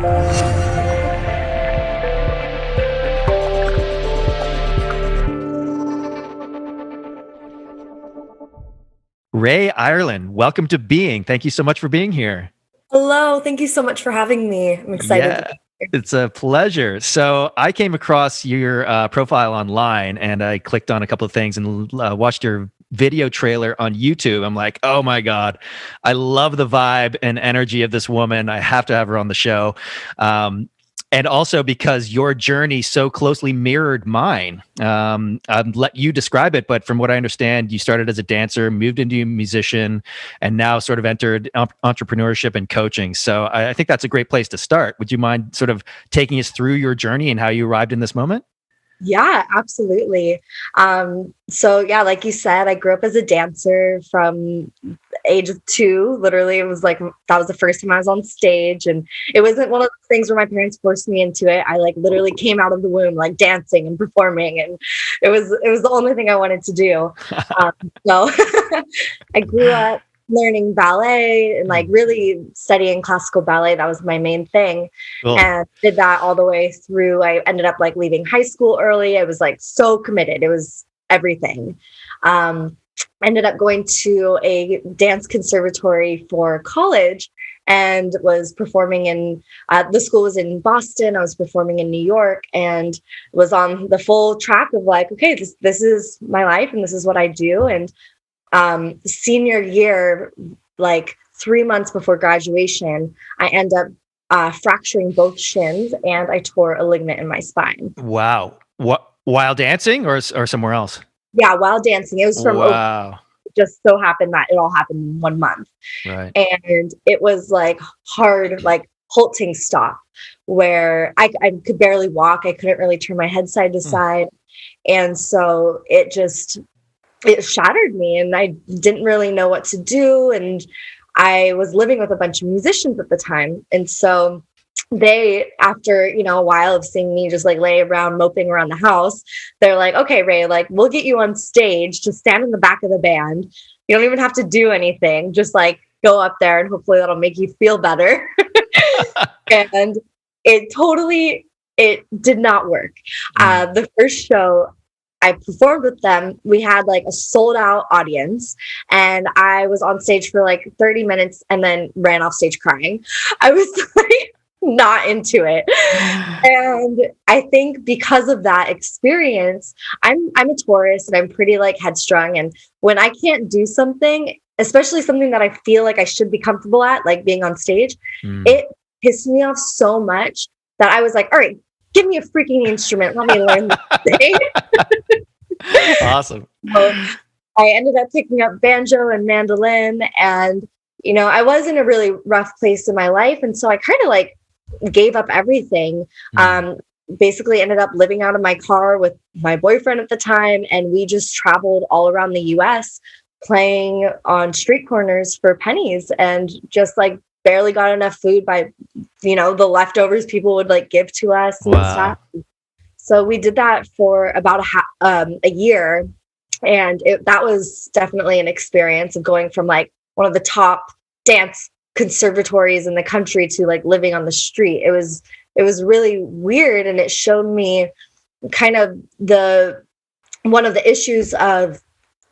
Rae Irelan, welcome to Being. Thank you so much for being here. Hello, thank you so much for having me. I'm excited to Yeah, be here. it's a pleasure. So I came across your profile online and I clicked on a couple of things and watched your video trailer on YouTube. I'm like, oh my God, I love the vibe and energy of this woman. I have to have her on the show. Um, and also because your journey so closely mirrored mine. I'll let you describe it, but from what I understand, you started as a dancer, moved into a musician, and now sort of entered entrepreneurship and coaching. So I think that's a great place to start. Would you mind sort of taking us through your journey and how you arrived in this moment? Yeah, absolutely. So yeah, like you said, I grew up as a dancer from the age of 2. Literally, it was like that was the first time I was on stage, and it wasn't one of those things where my parents forced me into it. I like literally came out of the womb like dancing and performing, and it was the only thing I wanted to do. So I grew up learning ballet and like really studying classical ballet. That was my main thing, Cool. and did that all the way through. I ended up like leaving high school early. I was like so committed. It was everything. Um, Ended up going to a dance conservatory for college and was performing in the school was in Boston. I was performing in New York and was on the full track of like, okay, this is my life and this is what I do. And senior year, like 3 months before graduation, I end up fracturing both shins and I tore a ligament in my spine. Wow. What, while dancing or somewhere else? Yeah, while dancing. It was from Wow. it just so happened that it all happened in 1 month. Right. And it was like hard, like halting stop where I could barely walk. I couldn't really turn my head side to side. And so it shattered me and I didn't really know what to do. And I was living with a bunch of musicians at the time. And so they, after, a while of seeing me just like lay around moping around the house, they're like, okay, Rae, like we'll get you on stage to stand in the back of the band. You don't even have to do anything. Just like go up there and hopefully that'll make you feel better. And it did not work. The first show I performed with them, we had like a sold out audience and I was on stage for like 30 minutes and then ran off stage crying. I was like not into it. And I think because of that experience, I'm a Taurus and I'm pretty like headstrong. And when I can't do something, especially something that I feel like I should be comfortable at, like being on stage, it pissed me off so much that I was like, all right, give me a freaking instrument. Let me learn this thing. Awesome. So I ended up picking up banjo and mandolin and, I was in a really rough place in my life. And so I kind of like gave up everything. Basically ended up living out of my car with my boyfriend at the time. And we just traveled all around the US playing on street corners for pennies and just like barely got enough food by, the leftovers people would like give to us and stuff. So we did that for about a year. And that was definitely an experience of going from like one of the top dance conservatories in the country to like living on the street. It was really weird. And it showed me kind of one of the issues of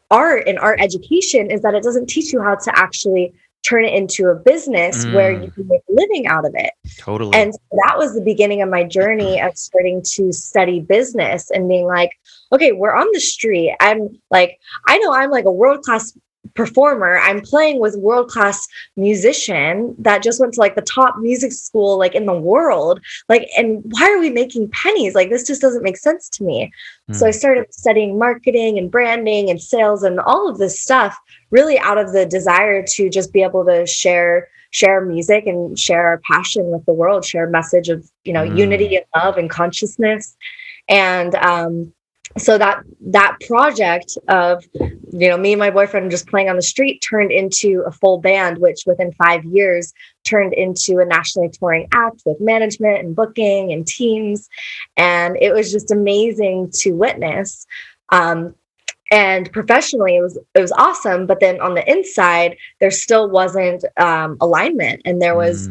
art and art education is that it doesn't teach you how to actually turn it into a business where you can make a living out of it. Totally. And so that was the beginning of my journey of starting to study business and being like, okay, we're on the street. I'm like, I know I'm like a world-class performer. I'm playing with world-class musician that just went to like the top music school like in the world. Like, and why are we making pennies? Like, this just doesn't make sense to me. So I started studying marketing and branding and sales and all of this stuff really out of the desire to just be able to share music and share our passion with the world, share a message of, unity and love and consciousness. And so that project of, me and my boyfriend just playing on the street turned into a full band, which within 5 years turned into a nationally touring act with management and booking and teams. And it was just amazing to witness. And professionally, it was awesome. But then on the inside, there still wasn't alignment, and there was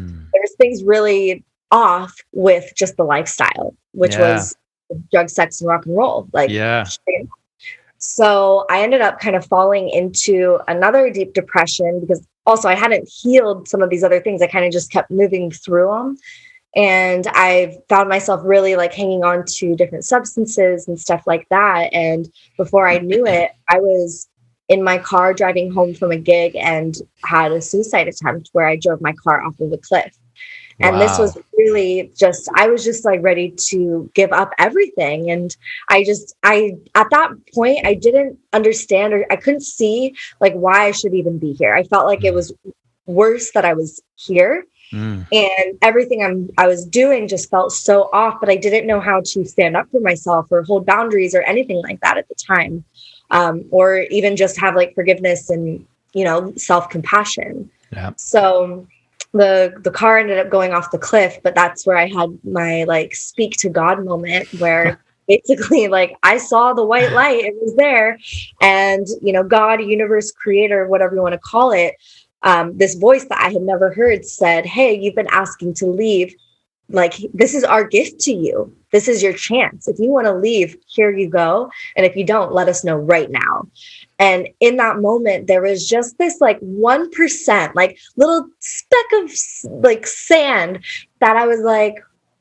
things really off with just the lifestyle, which Yeah. was drug, sex, and rock and roll. Like, Yeah. so I ended up kind of falling into another deep depression because also I hadn't healed some of these other things. I kind of just kept moving through them. And I found myself really like hanging on to different substances and stuff like that. And before I knew it, I was in my car driving home from a gig and had a suicide attempt where I drove my car off of a cliff. And this was Wow. really just, I was just like ready to give up everything. And at that point, I didn't understand, or I couldn't see like why I should even be here. I felt like it Mm. was worse that I was here. Mm. And everything I was doing just felt so off, but I didn't know how to stand up for myself or hold boundaries or anything like that at the time. Or even just have like forgiveness and, self-compassion. Yeah. So the car ended up going off the cliff, but that's where I had my like speak to God moment where basically like I saw the white light, it was there. And, God, universe, creator, whatever you want to call it, this voice that I had never heard said, "Hey, you've been asking to leave. Like, this is our gift to you. This is your chance. If you want to leave, here you go. And if you don't, let us know right now." And in that moment, there was just this like 1%, like little speck of like sand that I was like,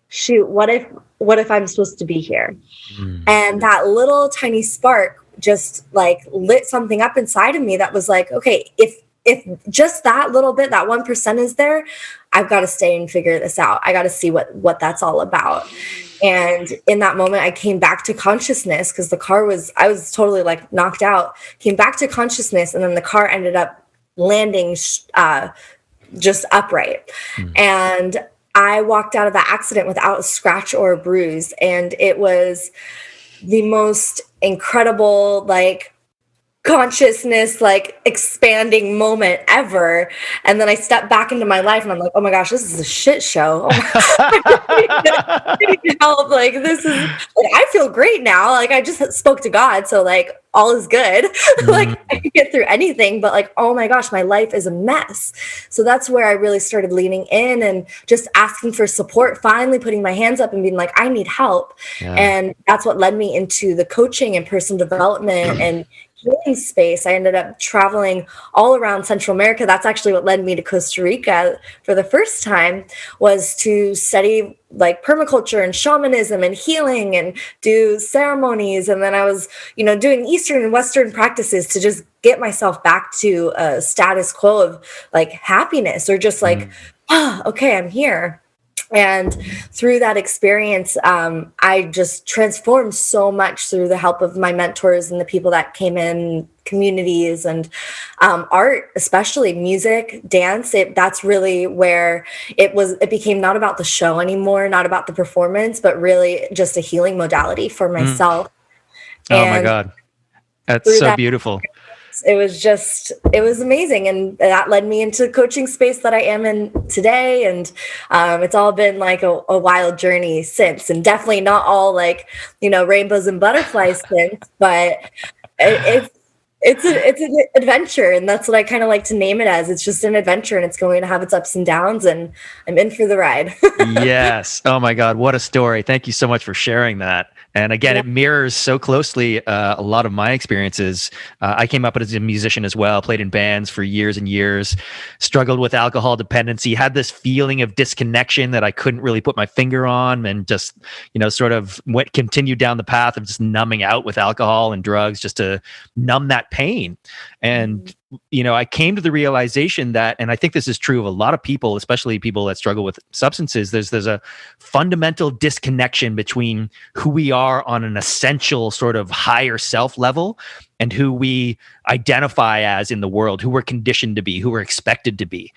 shoot, what if I'm supposed to be here? Mm. And that little tiny spark just like lit something up inside of me that was like, okay, if just that little bit, that 1% is there, I've got to stay and figure this out. I got to see what that's all about. And in that moment, I came back to consciousness because I was totally like knocked out, came back to consciousness. And then the car ended up landing just upright. Mm. And I walked out of that accident without a scratch or a bruise. And it was the most incredible, like, consciousness like expanding moment ever. And then I stepped back into my life and I'm like, oh my gosh, this is a shit show. I need help. Like, this is like, I feel great now. Like, I just spoke to God, so like all is good. Like, I can get through anything, but like, oh my gosh, my life is a mess. So that's where I really started leaning in and just asking for support, finally putting my hands up and being like, I need help. Yeah. And that's what led me into the coaching and personal development and healing space. I ended up traveling all around Central America. That's actually what led me to Costa Rica for the first time, was to study like permaculture and shamanism and healing and do ceremonies. And then I was, doing Eastern and Western practices to just get myself back to a status quo of like happiness, or just like, okay, I'm here. And through that experience, I just transformed so much through the help of my mentors and the people that came in, communities, and art, especially music, dance. That's really where it became not about the show anymore, not about the performance, but really just a healing modality for myself. Oh my God. That's so beautiful. It was amazing. And that led me into the coaching space that I am in today. And it's all been like a wild journey since, and definitely not all like, rainbows and butterflies since, but it's an adventure. And that's what I kind of like to name it as. It's just an adventure, and it's going to have its ups and downs, and I'm in for the ride. Yes. Oh my God. What a story. Thank you so much for sharing that. And again, it mirrors so closely a lot of my experiences. I came up as a musician as well, played in bands for years and years, struggled with alcohol dependency, had this feeling of disconnection that I couldn't really put my finger on, and just, sort of continued down the path of just numbing out with alcohol and drugs just to numb that pain. And I came to the realization that, and I think this is true of a lot of people, especially people that struggle with substances, there's a fundamental disconnection between who we are on an essential sort of higher self level and who we identify as in the world, who we're conditioned to be, who we're expected to be.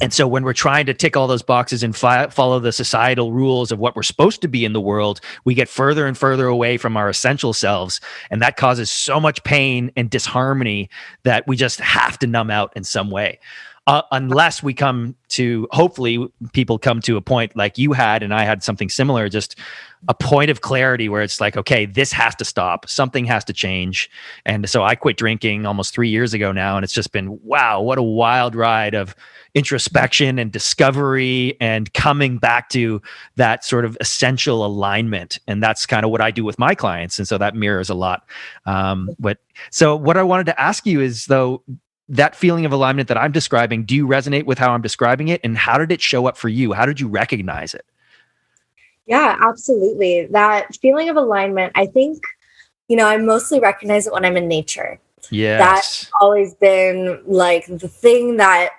And so when we're trying to tick all those boxes and follow the societal rules of what we're supposed to be in the world, we get further and further away from our essential selves. And that causes so much pain and disharmony that we just have to numb out in some way. unless we come to, hopefully people come to a point like you had, and I had something similar, just a point of clarity where it's like, okay, this has to stop. Something has to change. And so I quit drinking almost 3 years ago now. And it's just been, wow, what a wild ride of introspection and discovery and coming back to that sort of essential alignment. And that's kind of what I do with my clients. And so that mirrors a lot. So what I wanted to ask you is, though, that feeling of alignment that I'm describing, do you resonate with how I'm describing it? And how did it show up for you? How did you recognize it? Yeah, absolutely. That feeling of alignment, I think, I mostly recognize it when I'm in nature. Yes. That's always been like the thing that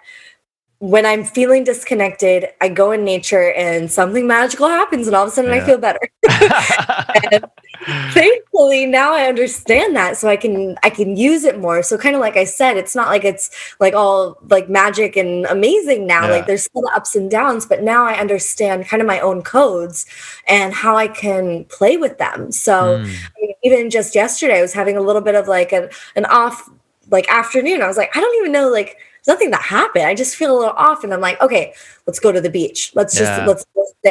when I'm feeling disconnected, I go in nature and something magical happens and all of a sudden I feel better. And thankfully now I understand that, so I can use it more. So kind of like I said, it's not like it's like all like magic and amazing now. Like there's still the ups and downs, but now I understand kind of my own codes and how I can play with them. So even just yesterday I was having a little bit of like an off like afternoon. I was like, I don't even know, like nothing that happened. I just feel a little off, and I'm like, okay, let's go to the beach. Let's sit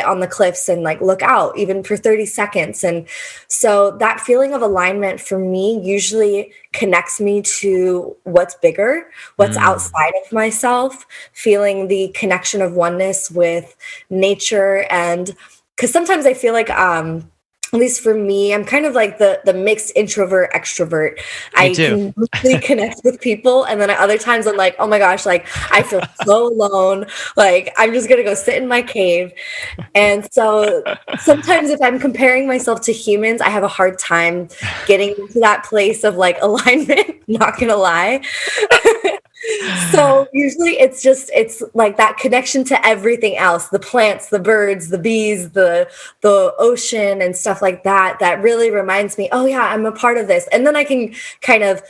on the cliffs and like look out even for 30 seconds. And so that feeling of alignment for me usually connects me to what's bigger, what's outside of myself, feeling the connection of oneness with nature. And because sometimes I feel like at least for me, I'm kind of like the mixed introvert extrovert. I can really connect with people, and then at other times I'm like, oh my gosh, like I feel so alone. Like I'm just gonna go sit in my cave. And so sometimes if I'm comparing myself to humans, I have a hard time getting into that place of like alignment. Not gonna lie. So usually it's like that connection to everything else, the plants, the birds, the bees, the ocean and stuff like that, that really reminds me, oh yeah, I'm a part of this. And then I can kind of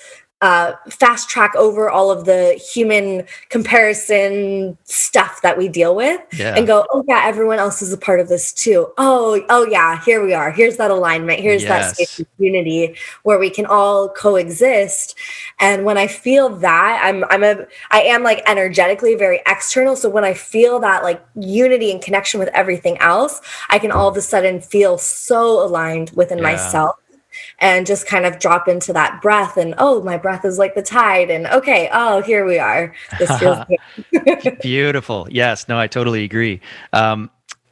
fast track over all of the human comparison stuff that we deal with and go, oh yeah, everyone else is a part of this too. Oh yeah, here we are. Here's that alignment. Here's that space of unity where we can all coexist. And when I feel that, I am like energetically very external. So when I feel that like unity and connection with everything else, I can all of a sudden feel so aligned within myself. And just kind of drop into that breath, and oh, my breath is like the tide, and okay, oh, here we are. This feels good. Beautiful. Yes, no, I totally agree.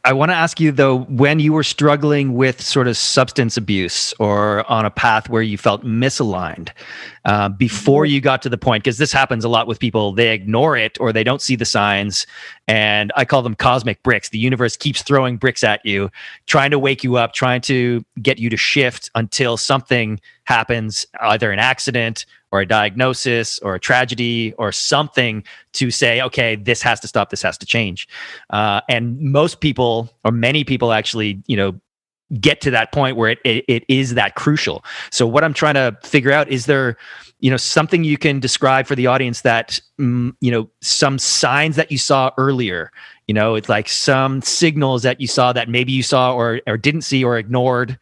I want to ask you though, when you were struggling with sort of substance abuse or on a path where you felt misaligned, before you got to the point, because this happens a lot with people, they ignore it or they don't see the signs. And I call them cosmic bricks. The universe keeps throwing bricks at you, trying to wake you up, trying to get you to shift until something happens, either an accident or a diagnosis or a tragedy or something to say, okay, this has to stop, this has to change. And most people, or many people actually, get to that point where it is that crucial. So what I'm trying to figure out, is there, something you can describe for the audience that, some signs that you saw earlier, it's like some signals that you saw that maybe you saw or didn't see or ignored,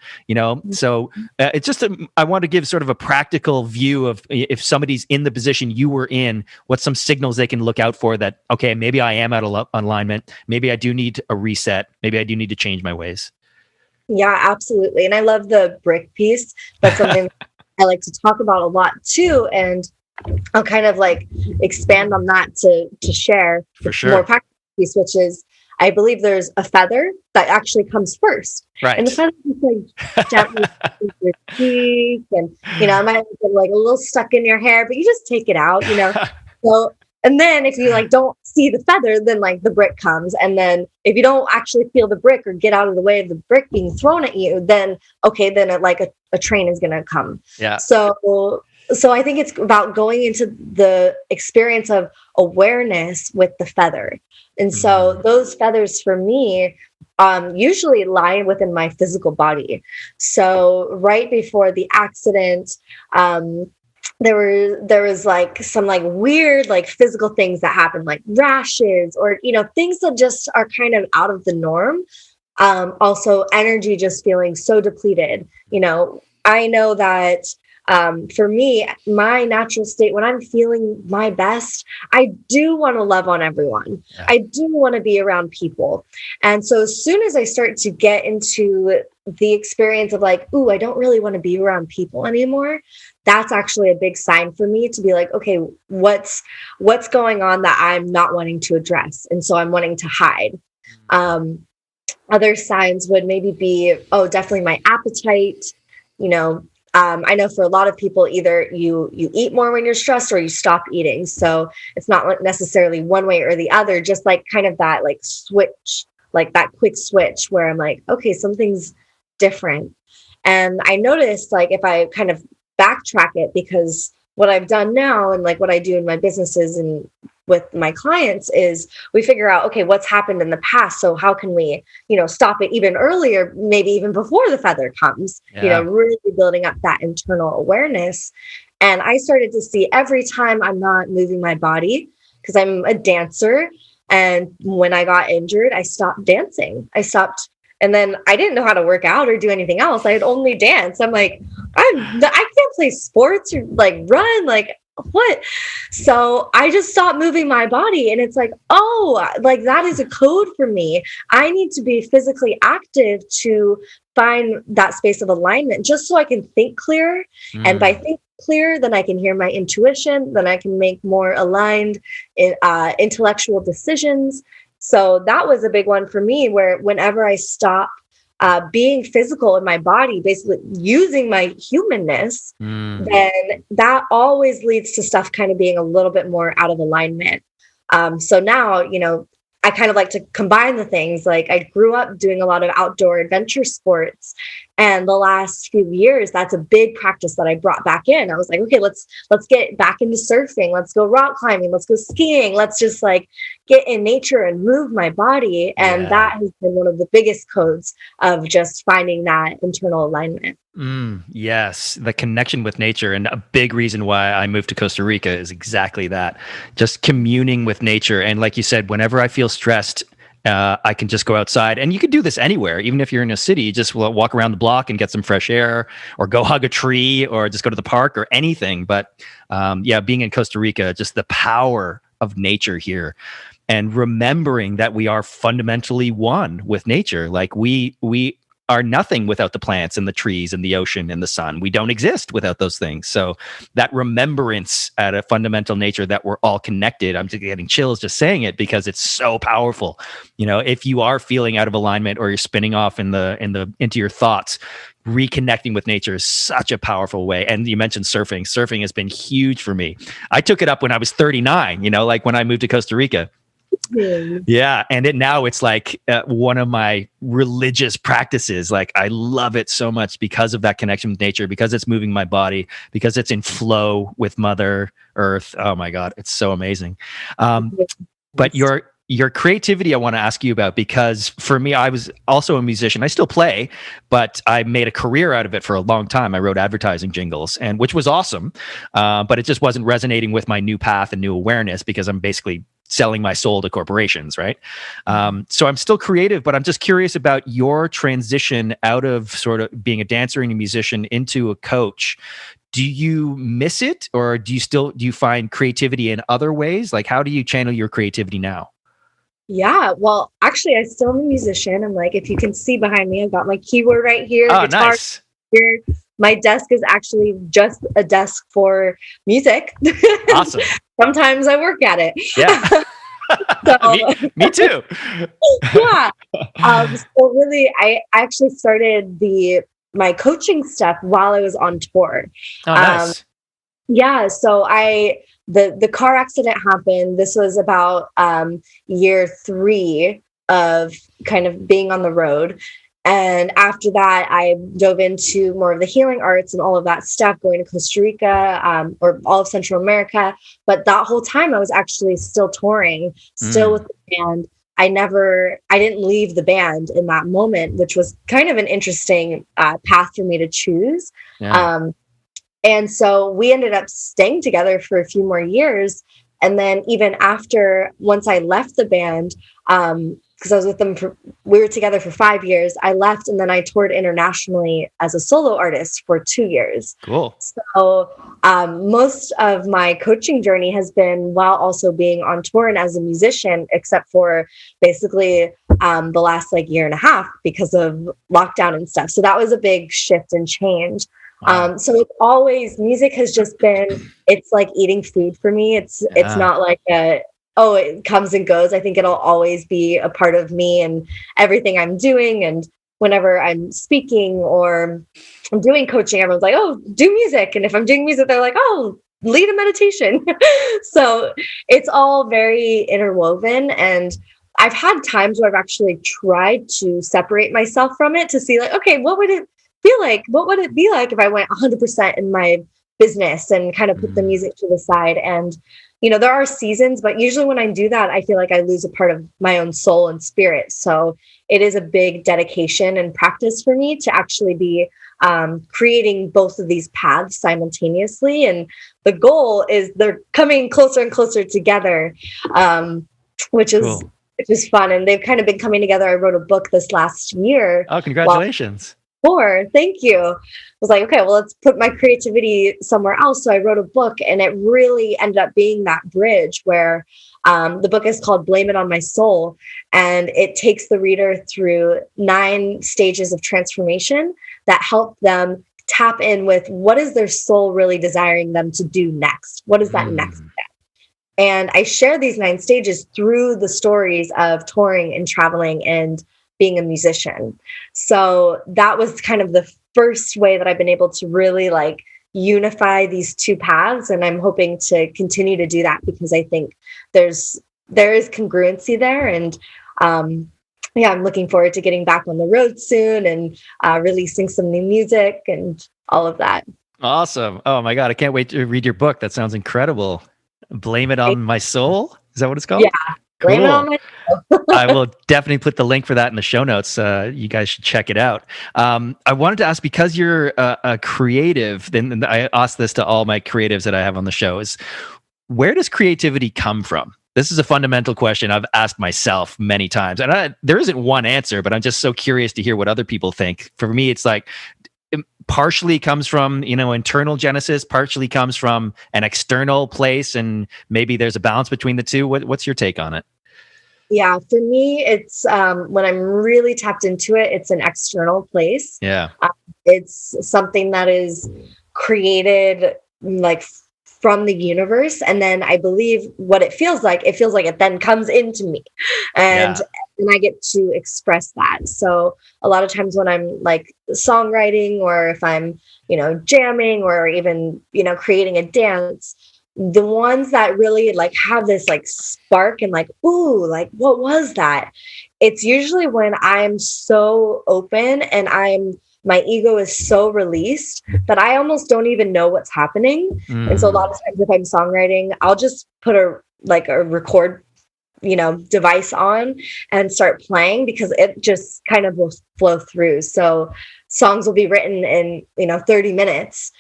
so it's just, I want to give sort of a practical view of if somebody's in the position you were in, what's some signals they can look out for that, okay, maybe I am out of alignment. Maybe I do need a reset. Maybe I do need to change my ways. Yeah, absolutely. And I love the brick piece. That's something I like to talk about a lot too. And I'll kind of like expand on that to share for sure. More practical piece, which is, I believe there's a feather that actually comes first. Right. And the feather is like gently your cheek, and it might get like a little stuck in your hair, but you just take it out, So, and then if you like don't see the feather, then like the brick comes. And then if you don't actually feel the brick or get out of the way of the brick being thrown at you, then okay, then a train is gonna come. Yeah. So I think it's about going into the experience of awareness with the feather. And so those feathers for me usually lie within my physical body. So right before the accident, there was like some like weird like physical things that happen, like rashes or things that just are kind of out of the norm. Also energy just feeling so depleted. I know that For me, my natural state, when I'm feeling my best, I do want to love on everyone. Yeah. I do want to be around people. And so as soon as I start to get into the experience of like, ooh, I don't really want to be around people anymore, that's actually a big sign for me to be like, okay, what's going on that I'm not wanting to address? And so I'm wanting to hide. Other signs would maybe be, oh, definitely my appetite. You know, I know for a lot of people, either you eat more when you're stressed or you stop eating. So it's not necessarily one way or the other, just like kind of that like switch, like that quick switch where I'm like, okay, something's different. And I noticed like if I kind of backtrack it, because what I've done now and like what I do in my businesses and with my clients is we figure out, okay, what's happened in the past. So how can we, stop it even earlier, maybe even before the feather comes, really building up that internal awareness. And I started to see every time I'm not moving my body, because I'm a dancer. And when I got injured, I stopped dancing. And then I didn't know how to work out or do anything else. I had only dance. I'm like, I can't play sports or like run, like what? So I just stopped moving my body. And it's like, oh, like that is a code for me. I need to be physically active to find that space of alignment, just so I can think clearer. And by think clear, then I can hear my intuition, then I can make more aligned intellectual decisions. So that was a big one for me, where whenever I stop being physical in my body, basically using my humanness, then that always leads to stuff kind of being a little bit more out of alignment. So now, I kind of like to combine the things. Like I grew up doing a lot of outdoor adventure sports. And the last few years, that's a big practice that I brought back in. I was like, okay, let's get back into surfing. Let's go rock climbing. Let's go skiing. Let's just like get in nature and move my body. And that has been one of the biggest codes of just finding that internal alignment. Yes, the connection with nature. And a big reason why I moved to Costa Rica is exactly that. Just communing with nature. And like you said, whenever I feel stressed, I can just go outside. And you can do this anywhere, even if you're in a city. Just walk around the block and get some fresh air, or go hug a tree, or just go to the park, or anything. But being in Costa Rica, just the power of nature here, and remembering that we are fundamentally one with nature. Like we are nothing without the plants and the trees and the ocean and the sun. We don't exist without those things. So that remembrance at a fundamental nature that we're all connected, I'm just getting chills just saying it, because it's so powerful. If you are feeling out of alignment, or you're spinning off into your thoughts, reconnecting with nature is such a powerful way. And you mentioned surfing. Surfing has been huge for me. I took it up when I was 39, like when I moved to Costa Rica. Yeah. And now it's like one of my religious practices. Like I love it so much because of that connection with nature, because it's moving my body, because it's in flow with Mother Earth. Oh my God, it's so amazing. But your creativity, I want to ask you about, because for me, I was also a musician. I still play, but I made a career out of it for a long time. I wrote advertising jingles, which was awesome. But it just wasn't resonating with my new path and new awareness, because I'm basically selling my soul to corporations, right? So I'm still creative, but I'm just curious about your transition out of sort of being a dancer and a musician into a coach. Do you miss it, or do you find creativity in other ways? Like, how do you channel your creativity now? Yeah, well, actually, I still am a musician. I'm like, if you can see behind me, I've got my keyboard right here. Oh, guitar nice. here. My desk is actually just a desk for music. Awesome. Sometimes I work at it. Yeah. me too. Yeah. So really, I actually started my coaching stuff while I was on tour. Oh, nice. Yeah. So the car accident happened. This was about year 3 of kind of being on the road. And after that, I dove into more of the healing arts and all of that stuff, going to Costa Rica, or all of Central America. But that whole time I was actually still touring, still with the band. I didn't leave the band in that moment, which was kind of an interesting path for me to choose. Yeah. And so we ended up staying together for a few more years. And then even once I left the band, because I was with them we were together for 5 years. I left and then I toured internationally as a solo artist for 2 years. Cool. So most of my coaching journey has been while also being on tour and as a musician, except for basically the last like year and a half because of lockdown and stuff. So that was a big shift and change. Wow. So it's always, music has just been, it's like eating food for me. It's not like it comes and goes. I think it'll always be a part of me and everything I'm doing. And whenever I'm speaking or I'm doing coaching, everyone's like, oh, do music. And if I'm doing music, they're like, oh, lead a meditation. So it's all very interwoven. And I've had times where I've actually tried to separate myself from it to see like, okay, what would it feel like? What would it be like if I went 100% in my business and kind of put the music to the side? And, you know, there are seasons, but usually when I do that, I feel like I lose a part of my own soul and spirit. So it is a big dedication and practice for me to actually be creating both of these paths simultaneously. And the goal is they're coming closer and closer together, which is Cool. which is fun. And they've kind of been coming together. I wrote a book this last year. Oh, congratulations. Thank you. I was like, okay, well, let's put my creativity somewhere else. So I wrote a book, and it really ended up being that bridge where the book is called Blame It on My Soul. And it takes the reader through 9 stages of transformation that help them tap in with what is their soul really desiring them to do next? What is that next step? And I share these 9 stages through the stories of touring and traveling and being a musician. So that was kind of the first way that I've been able to really like unify these 2 paths. And I'm hoping to continue to do that because I think there is congruency there. And yeah, I'm looking forward to getting back on the road soon and releasing some new music and all of that. Awesome. Oh my God. I can't wait to read your book. That sounds incredible. Blame It on My Soul. Is that what it's called? Yeah. Blame It on My Soul. I will definitely put the link for that in the show notes. You guys should check it out. I wanted to ask, because you're a creative, then I ask this to all my creatives that I have on the show, is where does creativity come from? This is a fundamental question I've asked myself many times. And there isn't one answer, but I'm just so curious to hear what other people think. For me, it's like, it partially comes from, internal genesis, partially comes from an external place, and maybe there's a balance between the two. What's your take on it? Yeah, for me, it's when I'm really tapped into it, it's an external place. Yeah. It's something that is created like from the universe. And then I believe what it feels like it then comes into me. And I get to express that. So a lot of times when I'm like songwriting, or if I'm, jamming, or even, creating a dance, the ones that really like have this like spark and like, ooh, like what was that? It's usually when I'm so open and my ego is so released that I almost don't even know what's happening. And so a lot of times if I'm songwriting, I'll just put a record, device on and start playing, because it just kind of will flow through. So songs will be written in, 30 minutes,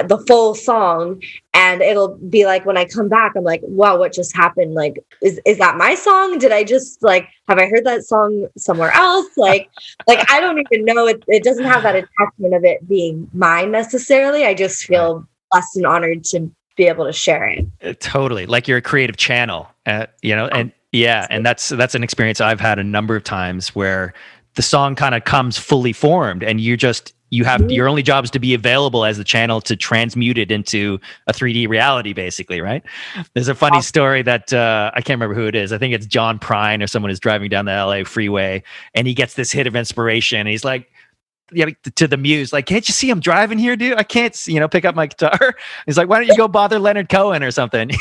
the full song. And it'll be like, when I come back, I'm like, wow, what just happened? Like, is that my song? Did I just have I heard that song somewhere else? Like I don't even know. It doesn't have that attachment of it being mine necessarily. I just feel blessed and honored to be able to share it. Totally. Like you're a creative channel, and and that's an experience I've had a number of times where the song kind of comes fully formed, and you have your only job is to be available as the channel to transmute it into a 3D reality, basically, right? There's a funny story that I can't remember who it is. I think it's John Prine or someone is driving down the LA freeway, and he gets this hit of inspiration. And he's like, to the muse, like, can't you see I'm driving here, dude? I can't, pick up my guitar. He's like, why don't you go bother Leonard Cohen or something?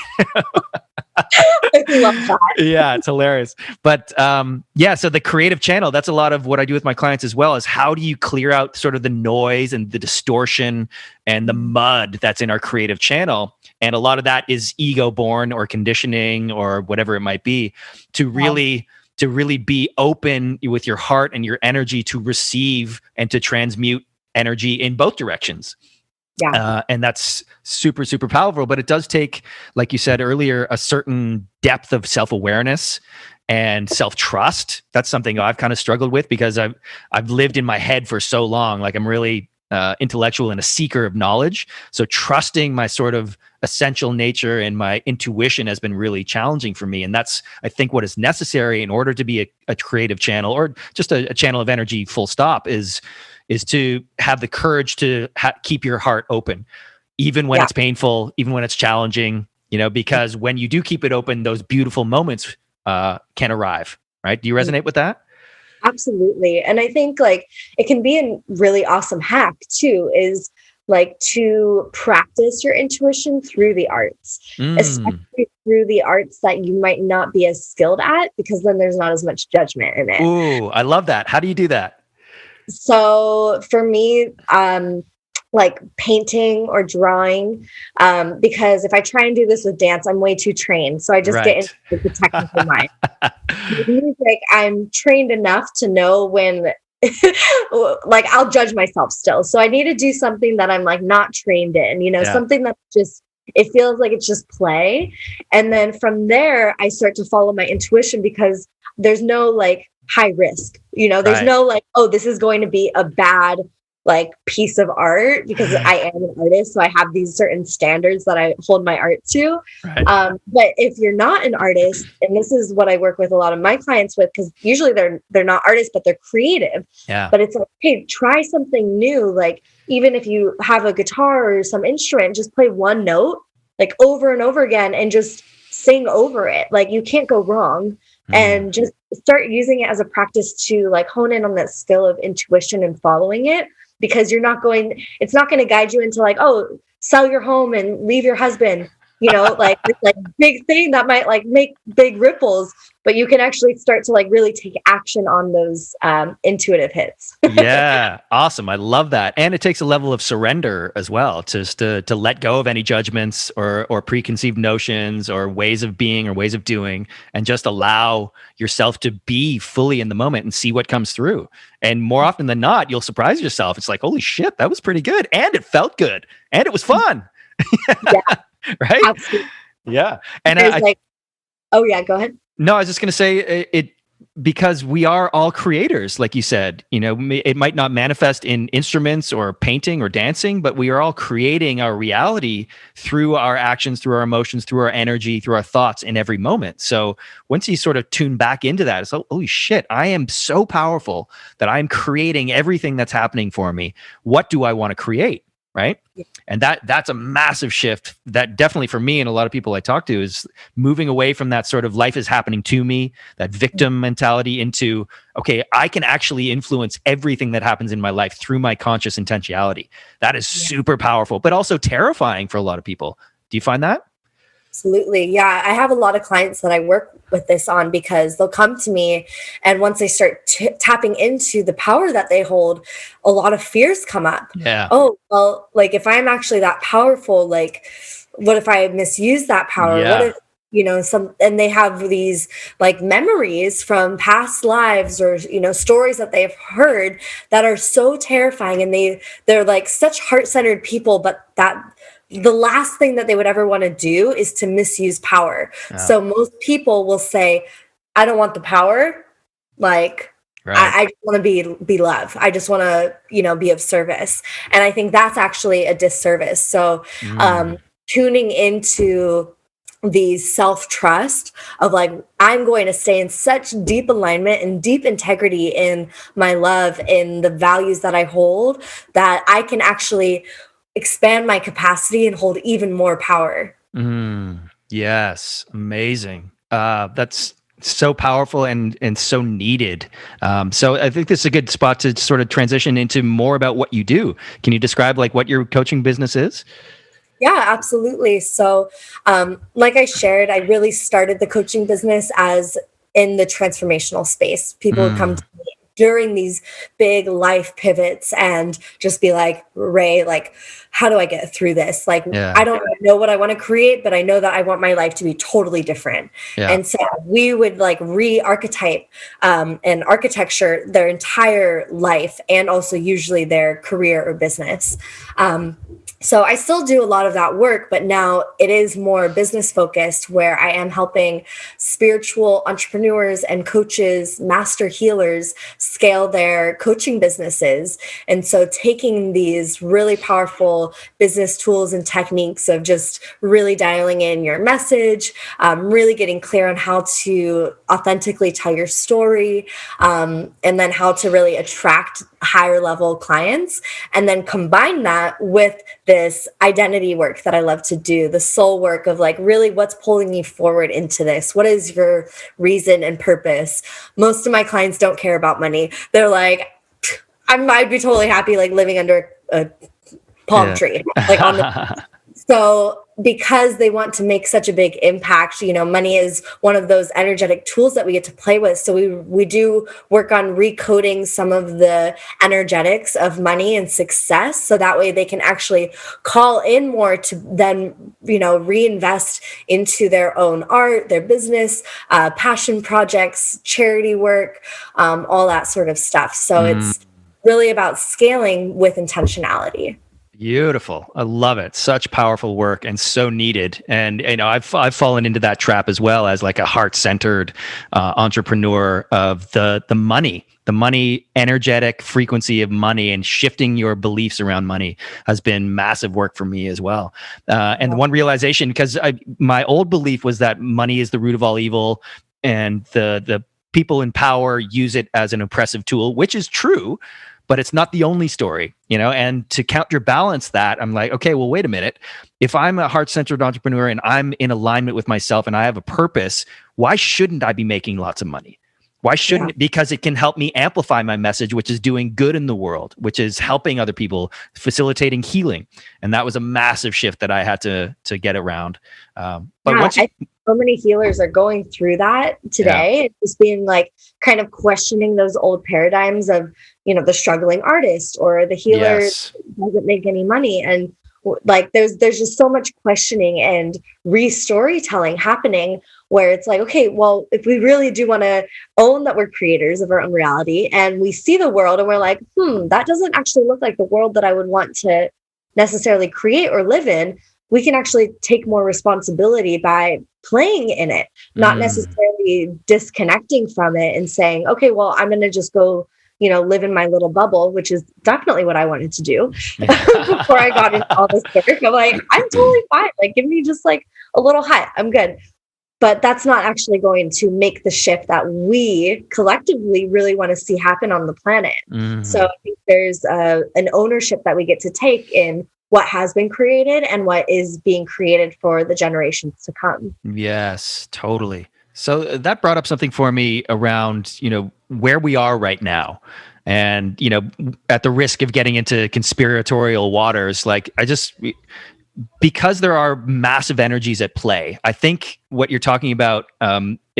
I love that. Yeah, it's hilarious. But so the creative channel, that's a lot of what I do with my clients as well, is how do you clear out sort of the noise and the distortion and the mud that's in our creative channel? And a lot of that is ego born or conditioning or whatever it might be, to really be open with your heart and your energy to receive and to transmute energy in both directions. Yeah. And that's super, super powerful, but it does take, like you said earlier, a certain depth of self-awareness and self-trust. That's something I've kind of struggled with because I've lived in my head for so long. Like I'm really intellectual and a seeker of knowledge. So trusting my sort of essential nature and my intuition has been really challenging for me. And that's, I think, what is necessary in order to be a creative channel or just a channel of energy, full stop, is to have the courage to keep your heart open, even when it's painful, even when it's challenging, because when you do keep it open, those beautiful moments can arrive, right? Do you resonate with that? Absolutely. And I think like it can be a really awesome hack too, is like to practice your intuition through the arts, especially through the arts that you might not be as skilled at, because then there's not as much judgment in it. Ooh, I love that. How do you do that? So for me, like painting or drawing, because if I try and do this with dance, I'm way too trained. So I just get into the technical mind. With music, I'm trained enough to know when, like, I'll judge myself still. So I need to do something that I'm like not trained in, something that's just, it feels like it's just play. And then from there, I start to follow my intuition because there's no like high risk, there's no like, oh, this is going to be a bad like piece of art because I am an artist. So I have these certain standards that I hold my art to. Right. But if you're not an artist, and this is what I work with a lot of my clients with, because usually they're not artists, but they're creative. Yeah. But it's like, hey, try something new. Like even if you have a guitar or some instrument, just play one note like over and over again and just sing over it. Like you can't go wrong. And just start using it as a practice to like hone in on that skill of intuition and following it. Because it's not going to guide you into like, oh, sell your home and leave your husband, like this like big thing that might like make big ripples, but you can actually start to like really take action on those intuitive hits. Yeah. Awesome. I love that. And it takes a level of surrender as well, just to let go of any judgments or preconceived notions or ways of being or ways of doing, and just allow yourself to be fully in the moment and see what comes through. And more often than not, you'll surprise yourself. It's like, holy shit, that was pretty good. And it felt good. And it was fun. Yeah. Right? Absolutely. Yeah. And oh yeah, go ahead. No, I was just going to say it because we are all creators, like you said. It might not manifest in instruments or painting or dancing, but we are all creating our reality through our actions, through our emotions, through our energy, through our thoughts in every moment. So once you sort of tune back into that, it's like, holy shit, I am so powerful that I'm creating everything that's happening for me. What do I want to create? Right. Yeah. And that's a massive shift that definitely for me and a lot of people I talk to is moving away from that sort of life is happening to me, that victim mentality, into, okay, I can actually influence everything that happens in my life through my conscious intentionality. That is super powerful, but also terrifying for a lot of people. Do you find that? Absolutely. Yeah. I have a lot of clients that I work with this on because they'll come to me, and once they start tapping into the power that they hold, a lot of fears come up. Yeah. Oh, well, like if I'm actually that powerful, like what if I misuse that power? Yeah. What if, and they have these like memories from past lives or, stories that they've heard that are so terrifying, and they're like such heart-centered people, but that the last thing that they would ever want to do is to misuse power. Yeah. So most people will say, I don't want the power. Like, right. I just want to be love. I just want to, be of service. And I think that's actually a disservice. So tuning into the self-trust of like, I'm going to stay in such deep alignment and deep integrity in my love, in the values that I hold, that I can actually expand my capacity and hold even more power. Yes. Amazing. That's so powerful and so needed. So I think this is a good spot to sort of transition into more about what you do. Can you describe like what your coaching business is? Yeah, absolutely. So, like I shared, I really started the coaching business as in the transformational space. People would come to me during these big life pivots and just be like, Rae, like, how do I get through this? Like, I don't know what I want to create, but I know that I want my life to be totally different. Yeah. And so we would like re-archetype and architecture their entire life, and also usually their career or business. So I still do a lot of that work, but now it is more business focused, where I am helping spiritual entrepreneurs and coaches, master healers scale their coaching businesses. And so taking these really powerful business tools and techniques of just really dialing in your message, really getting clear on how to authentically tell your story, and then how to really attract higher level clients, and then combine that with this identity work that I love to do, the soul work of like really what's pulling you forward into this. What is your reason and purpose? Most of my clients don't care about money. They're like, I'd be totally happy like living under a palm tree, like on the so because they want to make such a big impact, money is one of those energetic tools that we get to play with. So we do work on recoding some of the energetics of money and success. So that way they can actually call in more to then, reinvest into their own art, their business, passion projects, charity work, all that sort of stuff. So it's really about scaling with intentionality. Beautiful. I love it. Such powerful work and so needed. And I've fallen into that trap as well as like a heart-centered entrepreneur of the money energetic frequency of money, and shifting your beliefs around money has been massive work for me as well. And one realization, because my old belief was that money is the root of all evil, and the people in power use it as an oppressive tool, which is true. But it's not the only story, and to counterbalance that, I'm like, okay, well, wait a minute. If I'm a heart-centered entrepreneur and I'm in alignment with myself and I have a purpose, why shouldn't I be making lots of money? Why shouldn't it? Because it can help me amplify my message, which is doing good in the world, which is helping other people, facilitating healing. And that was a massive shift that I had to get around. So many healers are going through that today. It's just being like kind of questioning those old paradigms of, the struggling artist or the healer doesn't make any money. And like, there's just so much questioning and re-storytelling happening, where it's like, okay, well, if we really do want to own that we're creators of our own reality, and we see the world and we're like, that doesn't actually look like the world that I would want to necessarily create or live in, we can actually take more responsibility by playing in it, not necessarily disconnecting from it and saying, okay, well, I'm going to just go, live in my little bubble, which is definitely what I wanted to do before I got into all this work. I'm like, I'm totally fine. Like, give me just like a little hut. I'm good. But that's not actually going to make the shift that we collectively really want to see happen on the planet. So I think there's an ownership that we get to take in what has been created and what is being created for the generations to come. Yes, totally. So that brought up something for me around, where we are right now. And, at the risk of getting into conspiratorial waters, like because there are massive energies at play, I think what you're talking about,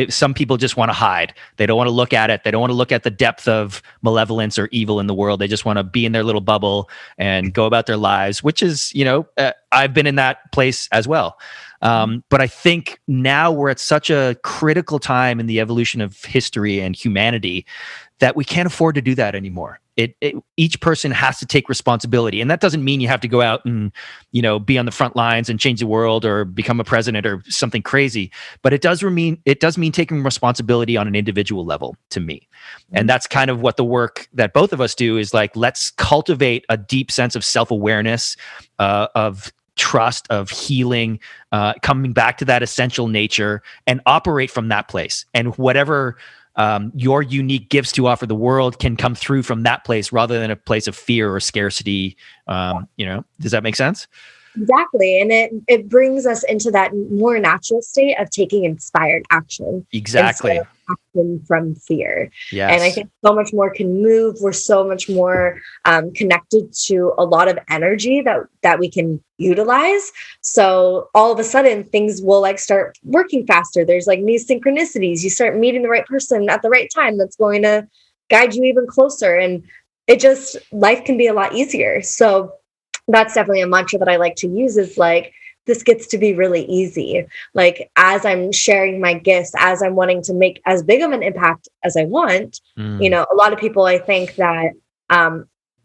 some people just want to hide. They don't want to look at it. They don't want to look at the depth of malevolence or evil in the world. They just want to be in their little bubble and go about their lives, which is, I've been in that place as well. But I think now we're at such a critical time in the evolution of history and humanity that we can't afford to do that anymore. Each person has to take responsibility. And that doesn't mean you have to go out and, be on the front lines and change the world or become a president or something crazy. But it does mean taking responsibility on an individual level to me. And that's kind of what the work that both of us do is like, let's cultivate a deep sense of self-awareness, of trust, of healing, coming back to that essential nature and operate from that place. And whatever your unique gifts to offer the world can come through from that place rather than a place of fear or scarcity. Does that make sense? Exactly. And it brings us into that more natural state of taking inspired action. Exactly. Action from fear. Yes. And I think so much more can move. We're so much more connected to a lot of energy that we can utilize. So all of a sudden things will like start working faster. There's like these synchronicities. You start meeting the right person at the right time that's going to guide you even closer. And life can be a lot easier. So that's definitely a mantra that I like to use is like, this gets to be really easy. Like as I'm sharing my gifts, as I'm wanting to make as big of an impact as I want, a lot of people, I think that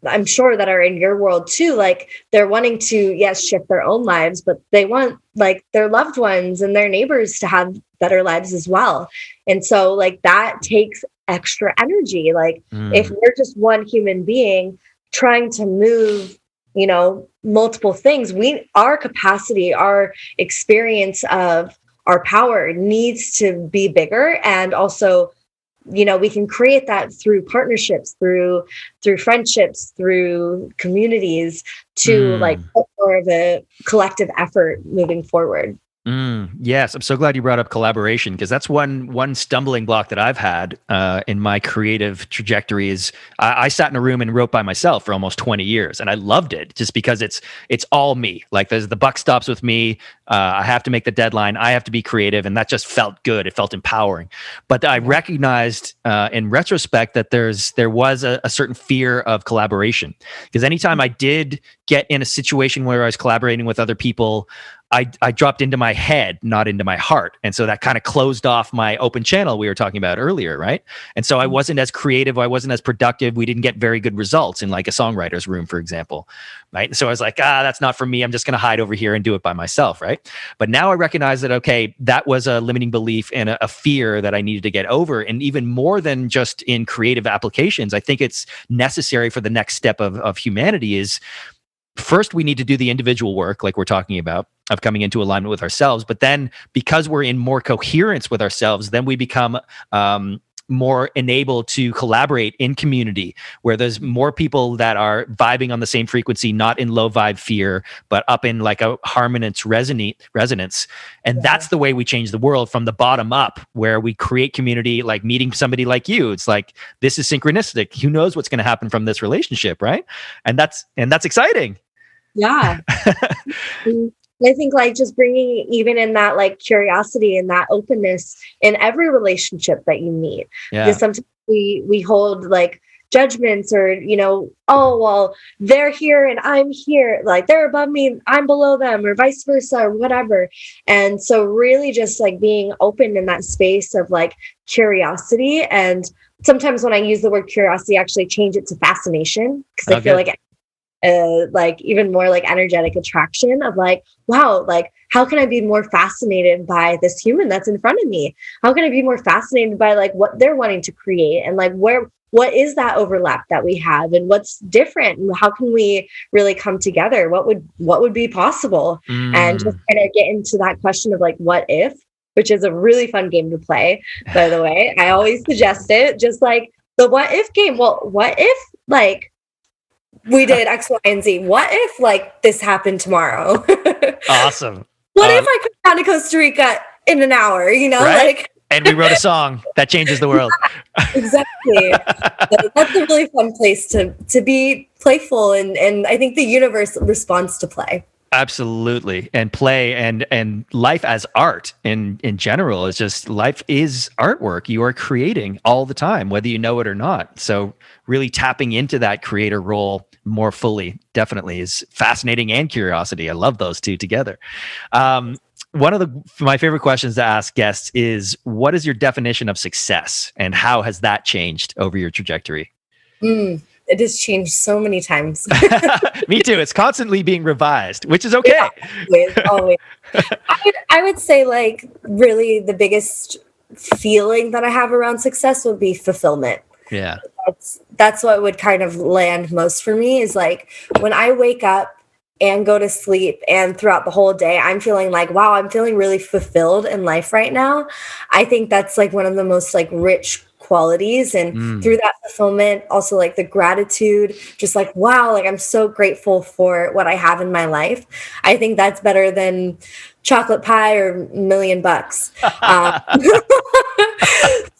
I'm sure that are in your world too, like they're wanting to, yes, shift their own lives, but they want like their loved ones and their neighbors to have better lives as well. And so like that takes extra energy. Like if we're just one human being trying to move, you know, multiple things, our capacity, our experience of our power needs to be bigger. And also, you know, we can create that through partnerships, through friendships, through communities, to like put more of a collective effort moving forward. Yes, I'm so glad you brought up collaboration, because that's one stumbling block that I've had in my creative trajectory. Is I sat in a room and wrote by myself for almost 20 years, and I loved it just because it's all me. Like the buck stops with me. I have to make the deadline. I have to be creative, and that just felt good. It felt empowering. But I recognized in retrospect that there was a certain fear of collaboration, because anytime I did get in a situation where I was collaborating with other people, I dropped into my head, not into my heart. And so that kind of closed off my open channel we were talking about earlier, right? And so I wasn't as creative, I wasn't as productive. We didn't get very good results in like a songwriter's room, for example, right? So I was like, that's not for me. I'm just going to hide over here and do it by myself, right? But now I recognize that, okay, that was a limiting belief and a fear that I needed to get over. And even more than just in creative applications, I think it's necessary for the next step of humanity is, first, we need to do the individual work, like we're talking about, of coming into alignment with ourselves. But then, because we're in more coherence with ourselves, then we become more enabled to collaborate in community, where there's more people that are vibing on the same frequency, not in low vibe fear, but up in like a harmonious resonance. And that's the way we change the world, from the bottom up, where we create community, like meeting somebody like you. It's like, this is synchronistic. Who knows what's going to happen from this relationship, right? And that's exciting. Yeah. I think like just bringing even in that like curiosity and that openness in every relationship that you meet. Yeah. Because sometimes we hold like judgments, or, you know, oh, well, they're here and I'm here, like they're above me and I'm below them, or vice versa, or whatever. And so really just like being open in that space of like curiosity. And sometimes when I use the word curiosity, I actually change it to fascination, because I feel like even more like energetic attraction of like, wow, like how can I be more fascinated by this human that's in front of me? How can I be more fascinated by like what they're wanting to create, and like what is that overlap that we have, and what's different, and how can we really come together? What would be possible? And just kind of get into that question of like, what if, which is a really fun game to play, by the way. I always suggest it, just like the what if game. Well, what if like we did X, Y, and Z? What if like this happened tomorrow? Awesome. What if I come down to Costa Rica in an hour, you know, right? like, and we wrote a song that changes the world. Exactly. So that's a really fun place to be playful. And I think the universe responds to play. Absolutely. And play and life as art in general is just, life is artwork. You are creating all the time, whether you know it or not. So really tapping into that creator role more fully definitely is fascinating, and curiosity. I love those two together. One of my favorite questions to ask guests is, what is your definition of success, and how has that changed over your trajectory? It has changed so many times. Me too. It's constantly being revised, which is okay. Yeah, always. I would say like really the biggest feeling that I have around success would be fulfillment. Yeah. That's what would kind of land most for me, is like when I wake up and go to sleep, and throughout the whole day, I'm feeling like, wow, I'm feeling really fulfilled in life right now. I think that's like one of the most like rich qualities. And through that fulfillment, also like the gratitude, just like, wow, like I'm so grateful for what I have in my life. I think that's better than chocolate pie or $1 million.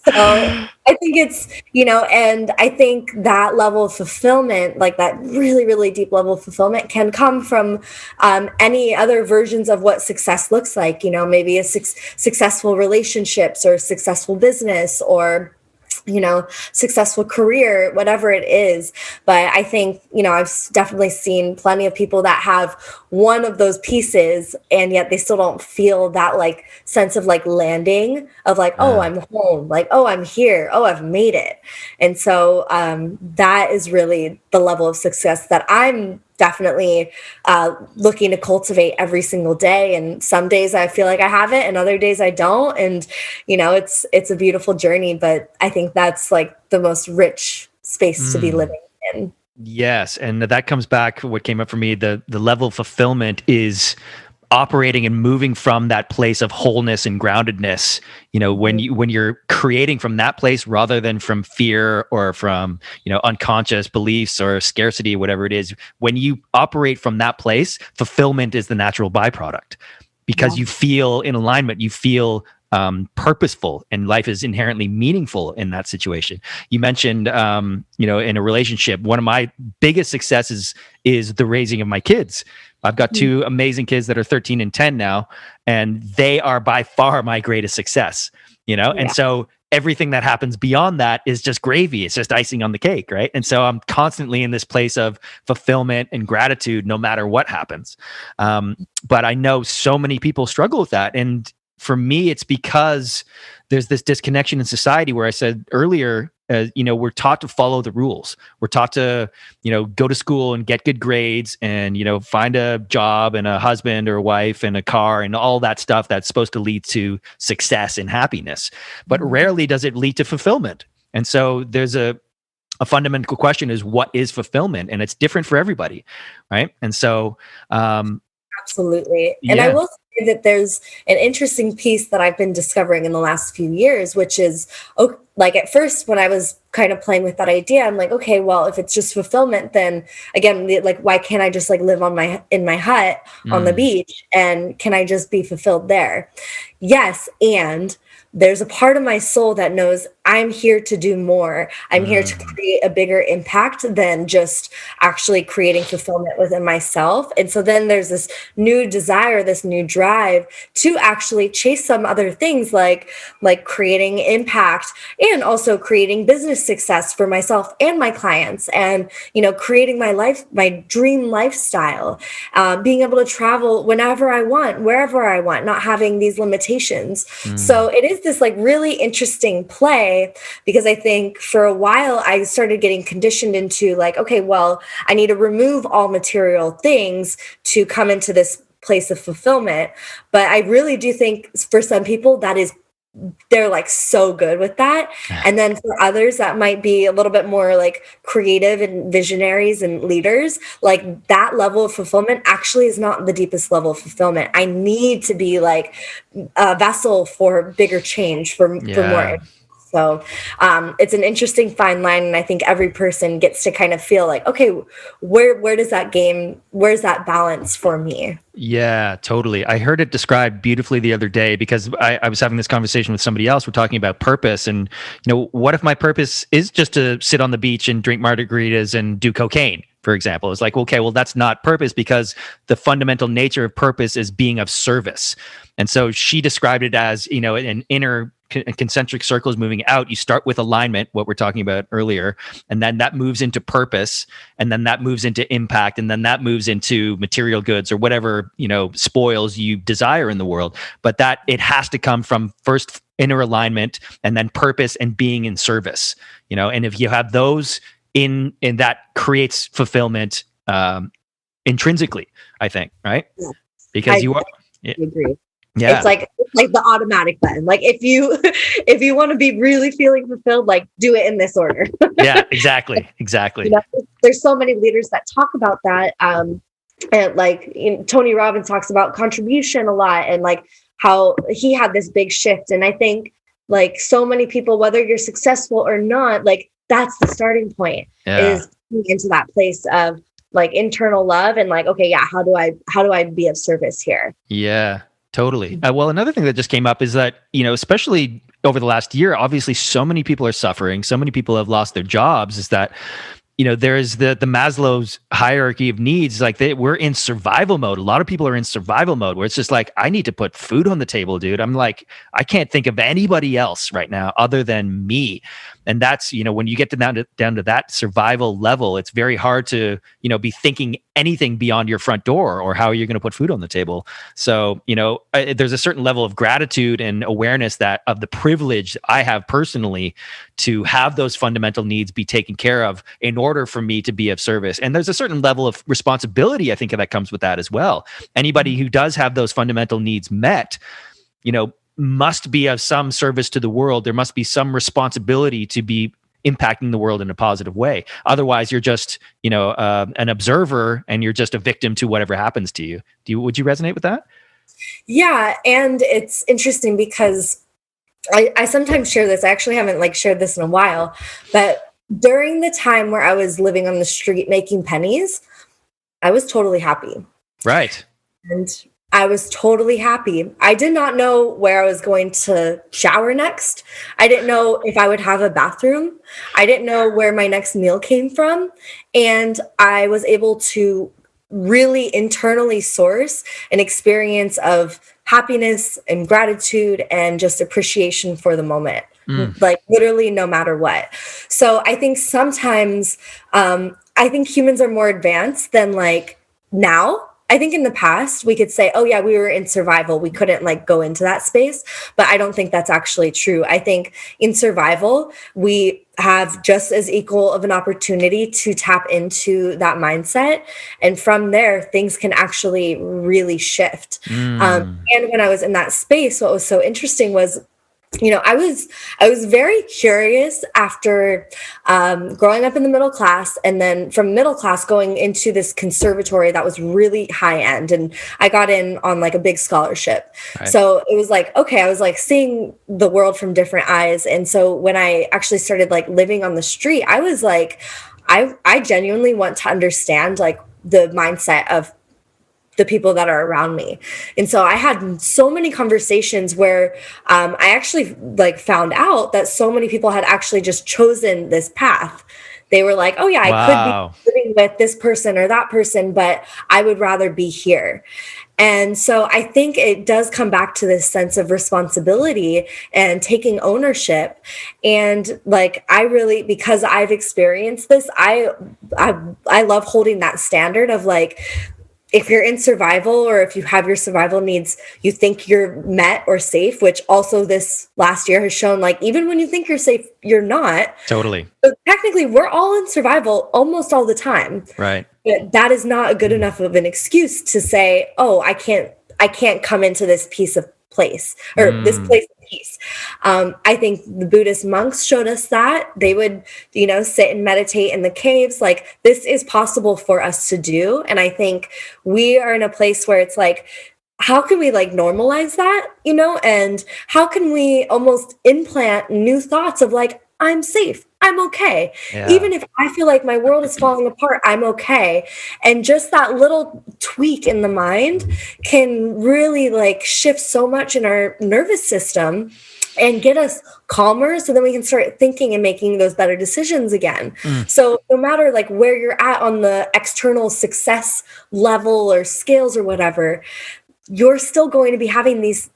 So I think it's, you know, and I think that level of fulfillment, like that really, really deep level of fulfillment, can come from any other versions of what success looks like, you know, maybe a successful relationships, or successful business, or, you know, successful career, whatever it is. But I think, I've definitely seen plenty of people that have one of those pieces and yet they still don't feel that like sense of like landing of like, oh, I'm home, like, oh, I'm here, oh, I've made it. And so that is really the level of success that I'm definitely looking to cultivate every single day. And some days I feel like I have it and other days I don't. And, it's a beautiful journey, but I think that's like the most rich space to be living in. Yes. And that comes back, what came up for me, the level of fulfillment is operating and moving from that place of wholeness and groundedness, when you're creating from that place rather than from fear or from, unconscious beliefs or scarcity, whatever it is. When you operate from that place, fulfillment is the natural byproduct because you feel in alignment, you feel purposeful, and life is inherently meaningful in that situation. You mentioned, in a relationship, one of my biggest successes is the raising of my kids. I've got two amazing kids that are 13 and 10 now, and they are by far my greatest success, And so everything that happens beyond that is just gravy. It's just icing on the cake, right? And so I'm constantly in this place of fulfillment and gratitude no matter what happens. But I know so many people struggle with that. And for me, it's because there's this disconnection in society where I said earlier, we're taught to follow the rules. We're taught to, go to school and get good grades and, find a job and a husband or a wife and a car and all that stuff that's supposed to lead to success and happiness. But rarely does it lead to fulfillment. And so there's a fundamental question is, what is fulfillment? And it's different for everybody, right? And so absolutely. And I will say that there's an interesting piece that I've been discovering in the last few years, which is, like at first when I was kind of playing with that idea, I'm like, okay, well, if it's just fulfillment, then again, like, why can't I just like live in my hut on the beach, and can I just be fulfilled there? Yes. And there's a part of my soul that knows I'm here to do more. I'm here to create a bigger impact than just actually creating fulfillment within myself. And so then there's this new desire, this new drive to actually chase some other things like creating impact and also creating business success for myself and my clients, and, creating my dream lifestyle, being able to travel whenever I want, wherever I want, not having these limitations. So it is this like really interesting play, because I think for a while I started getting conditioned into like, okay, well, I need to remove all material things to come into this place of fulfillment. But I really do think for some people they're like so good with that. And then for others that might be a little bit more like creative and visionaries and leaders, like that level of fulfillment actually is not the deepest level of fulfillment. I need to be like a vessel for bigger change, for more. So it's an interesting fine line. And I think every person gets to kind of feel like, okay, where's that balance for me? Yeah, totally. I heard it described beautifully the other day because I was having this conversation with somebody else. We're talking about purpose, and what if my purpose is just to sit on the beach and drink margaritas and do cocaine, for example? It's like, okay, well, that's not purpose, because the fundamental nature of purpose is being of service. And so she described it as, an inner concentric circles moving out. You start with alignment, what we're talking about earlier, and then that moves into purpose, and then that moves into impact, and then that moves into material goods or whatever, spoils you desire in the world. But that it has to come from first inner alignment and then purpose and being in service, and if you have those in that creates fulfillment intrinsically, I think, right? Yeah. Because I agree. Yeah. It's like the automatic button. Like if you want to be really feeling fulfilled, like do it in this order. Yeah, exactly. There's so many leaders that talk about that. And like Tony Robbins talks about contribution a lot, and like how he had this big shift. And I think like so many people, whether you're successful or not, like that's the starting point, is into that place of like internal love and like, okay, yeah, how do I be of service here? Yeah. Totally. Well, another thing that just came up is that, especially over the last year, obviously so many people are suffering. So many people have lost their jobs. Is that, there's the Maslow's hierarchy of needs. Like we're in survival mode. A lot of people are in survival mode where it's just like, I need to put food on the table, dude. I'm like, I can't think of anybody else right now other than me. And that's, when you get down to that survival level, it's very hard to, be thinking anything beyond your front door or how you're going to put food on the table. So, there's a certain level of gratitude and awareness that of the privilege I have personally to have those fundamental needs be taken care of in order for me to be of service. And there's a certain level of responsibility, I think, that comes with that as well. Anybody who does have those fundamental needs met, must be of some service to the world. There must be some responsibility to be impacting the world in a positive way. Otherwise, you're just, an observer and you're just a victim to whatever happens to you. Would you resonate with that? Yeah. And it's interesting because I sometimes share this. I actually haven't shared this in a while, but during the time where I was living on the street making pennies, I was totally happy. Right. And I was totally happy. I did not know where I was going to shower next. I didn't know if I would have a bathroom. I didn't know where my next meal came from. And I was able to really internally source an experience of happiness and gratitude and just appreciation for the moment, literally no matter what. So I think sometimes, I think humans are more advanced than now. I think in the past we could say, oh yeah, we were in survival. We couldn't go into that space, but I don't think that's actually true. I think in survival, we have just as equal of an opportunity to tap into that mindset. And from there, things can actually really shift. And when I was in that space, what was so interesting was, I was very curious after growing up in the middle class, and then from middle class going into this conservatory that was really high end, and I got in on a big scholarship. Right. So it was okay, I was seeing the world from different eyes. And so when I actually started living on the street, I was I genuinely want to understand the mindset of the people that are around me. And so I had so many conversations where I actually found out that so many people had actually just chosen this path. They were like, oh yeah, I could be living with this person or that person, but I would rather be here. And so I think it does come back to this sense of responsibility and taking ownership. And I really, because I've experienced this, I love holding that standard of if you're in survival, or if you have your survival needs, you think you're met or safe, which also this last year has shown, even when you think you're safe, you're not. Totally. So technically, we're all in survival almost all the time. Right. But that is not a good enough of an excuse to say, oh, I can't come into this piece of place or this place of peace. I think the Buddhist monks showed us that they would, sit and meditate in the caves. This is possible for us to do. And I think we are in a place where it's how can we normalize that, and how can we almost implant new thoughts of I'm safe, I'm okay. Yeah. Even if I feel like my world is falling apart, I'm okay. And just that little tweak in the mind can really shift so much in our nervous system and get us calmer, so then we can start thinking and making those better decisions again. So no matter where you're at on the external success level or scales or whatever, you're still going to be having these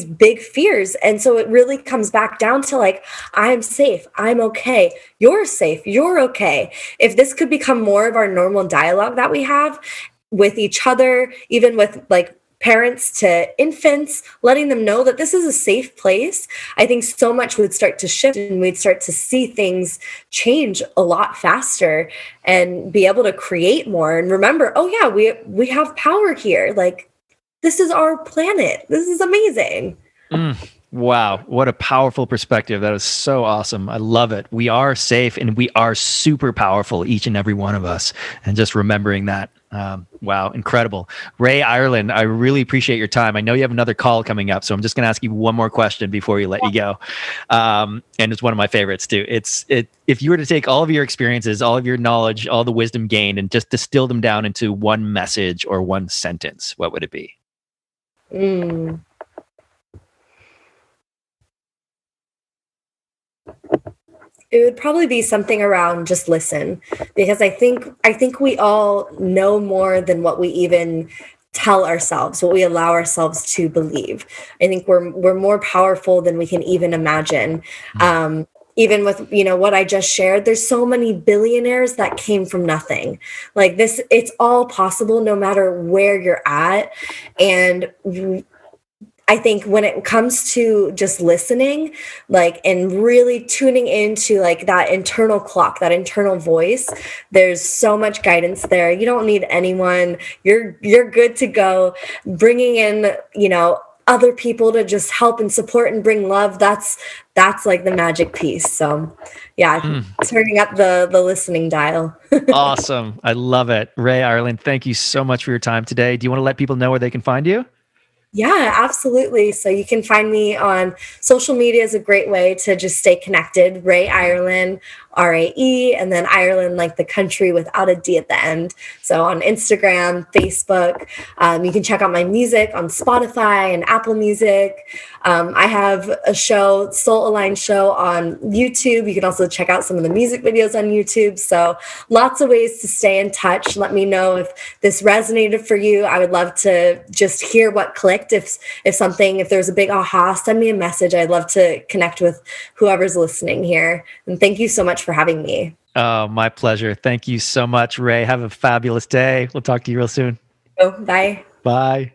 big fears. And so it really comes back down to I'm safe, I'm okay, you're safe, you're okay. If this could become more of our normal dialogue that we have with each other, even with parents to infants, letting them know that this is a safe place, I think so much would start to shift, and we'd start to see things change a lot faster and be able to create more. And remember, oh yeah, we have power here. This is our planet. This is amazing. Wow. What a powerful perspective. That is so awesome. I love it. We are safe and we are super powerful, each and every one of us. And just remembering that. Wow. Incredible. Rae Irelan, I really appreciate your time. I know you have another call coming up, so I'm just going to ask you one more question before we let you go. And it's one of my favorites too. If you were to take all of your experiences, all of your knowledge, all the wisdom gained, and just distill them down into one message or one sentence, what would it be? It would probably be something around just listen, because I think we all know more than what we even tell ourselves, what we allow ourselves to believe. I think we're more powerful than we can even imagine. even with, what I just shared, there's so many billionaires that came from nothing. Like this, it's all possible no matter where you're at. And I think when it comes to just listening, like, and really tuning into like that internal clock, that internal voice, there's so much guidance there. You don't need anyone. You're good to go. Bringing in, other people to just help and support and bring love. That's like the magic piece. So yeah, turning up the listening dial. Awesome. I love it. Rae Irelan, thank you so much for your time today. Do you want to let people know where they can find you? Yeah, absolutely. So you can find me on social media is a great way to just stay connected. Rae Irelan, RAE, and then Ireland, like the country without a D at the end. So on Instagram, Facebook, you can check out my music on Spotify and Apple Music. I have a show, Soul Aligned Show on YouTube. You can also check out some of the music videos on YouTube. So lots of ways to stay in touch. Let me know if this resonated for you. I would love to just hear what clicked. If there's a big aha, send me a message. I'd love to connect with whoever's listening here. And thank you so much for having me. Oh, my pleasure. Thank you so much, Rae. Have a fabulous day. We'll talk to you real soon. Oh, bye. Bye.